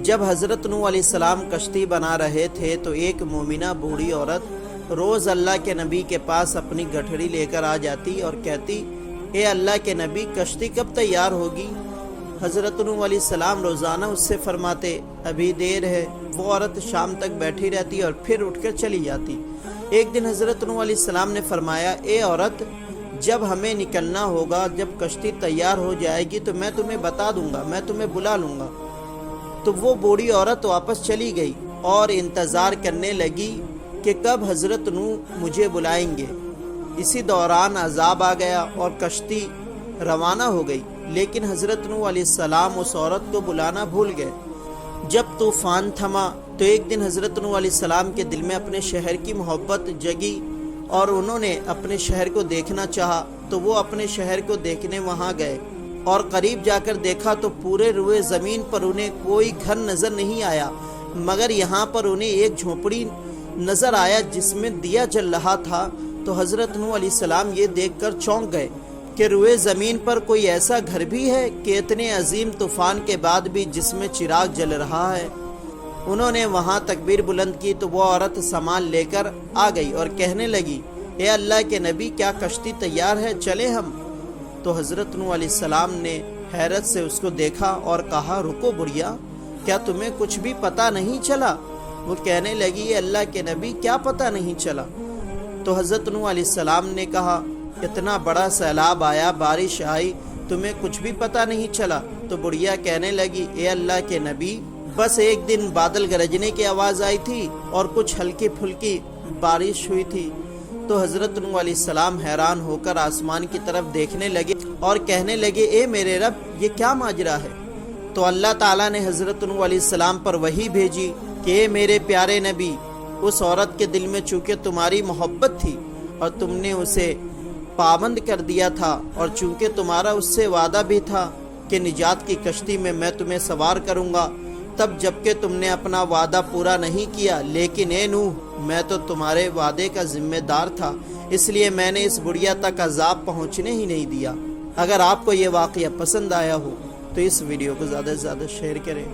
جب حضرت نوح علیہ السلام کشتی بنا رہے تھے تو ایک مومنہ بوڑھی عورت روز اللہ کے نبی کے پاس اپنی گٹھڑی لے کر آ جاتی اور کہتی، اے اللہ کے نبی، کشتی کب تیار ہوگی؟ حضرت نوح علیہ السلام روزانہ اس سے فرماتے، ابھی دیر ہے۔ وہ عورت شام تک بیٹھی رہتی اور پھر اٹھ کر چلی جاتی۔ ایک دن حضرت نوح علیہ السلام نے فرمایا، اے عورت، جب ہمیں نکلنا ہوگا، جب کشتی تیار ہو جائے گی تو میں تمہیں بتا دوں گا، میں تمہیں بلا لوں گا۔ تو وہ بوڑھی عورت واپس چلی گئی اور انتظار کرنے لگی کہ کب حضرت نوح مجھے بلائیں گے۔ اسی دوران عذاب آ گیا اور کشتی روانہ ہو گئی، لیکن حضرت نوح علیہ السلام اس عورت کو بلانا بھول گئے۔ جب طوفان تھما تو ایک دن حضرت نوح علیہ السلام کے دل میں اپنے شہر کی محبت جگی اور انہوں نے اپنے شہر کو دیکھنا چاہا، تو وہ اپنے شہر کو دیکھنے وہاں گئے اور قریب جا کر دیکھا تو پورے روئے زمین پر انہیں کوئی گھر نظر نہیں آیا، مگر یہاں پر انہیں ایک جھونپڑی نظر آیا جس میں دیا جل رہا تھا۔ تو حضرت نوح علیہ السلام یہ دیکھ کر چونک گئے کہ روئے زمین پر کوئی ایسا گھر بھی ہے کہ اتنے عظیم طوفان کے بعد بھی جس میں چراغ جل رہا ہے۔ انہوں نے وہاں تکبیر بلند کی تو وہ عورت سامان لے کر آ گئی اور کہنے لگی، اے اللہ کے نبی، کیا کشتی تیار ہے؟ چلے ہم۔ تو حضرت نوح علیہ السلام نے حیرت سے اس کو دیکھا اور کہا، رکو بڑھیا، کیا تمہیں کچھ بھی پتہ نہیں چلا؟ وہ کہنے لگی، اے اللہ کے نبی، کیا پتہ نہیں چلا؟ تو حضرت نوح علیہ السلام نے کہا، اتنا بڑا سیلاب آیا، بارش آئی، تمہیں کچھ بھی پتہ نہیں چلا؟ تو بڑھیا کہنے لگی، اے اللہ کے نبی، بس ایک دن بادل گرجنے کی آواز آئی تھی اور کچھ ہلکی پھلکی بارش ہوئی تھی۔ تو حضرت نوح علیہ السلام حیران ہو کر آسمان کی طرف دیکھنے لگے اور کہنے لگے، اے میرے رب، یہ کیا ماجرا ہے؟ تو اللہ تعالیٰ نے حضرت نوح علیہ السلام پر وحی بھیجی کہ اے میرے پیارے نبی، اس عورت کے دل میں چونکہ تمہاری محبت تھی اور تم نے اسے پابند کر دیا تھا، اور چونکہ تمہارا اس سے وعدہ بھی تھا کہ نجات کی کشتی میں تمہیں سوار کروں گا، تب جبکہ تم نے اپنا وعدہ پورا نہیں کیا، لیکن اے نوح، میں تو تمہارے وعدے کا ذمہ دار تھا، اس لیے میں نے اس بڑھیا تک عذاب پہنچنے ہی نہیں دیا۔ اگر آپ کو یہ واقعہ پسند آیا ہو تو اس ویڈیو کو زیادہ سے زیادہ شیئر کریں۔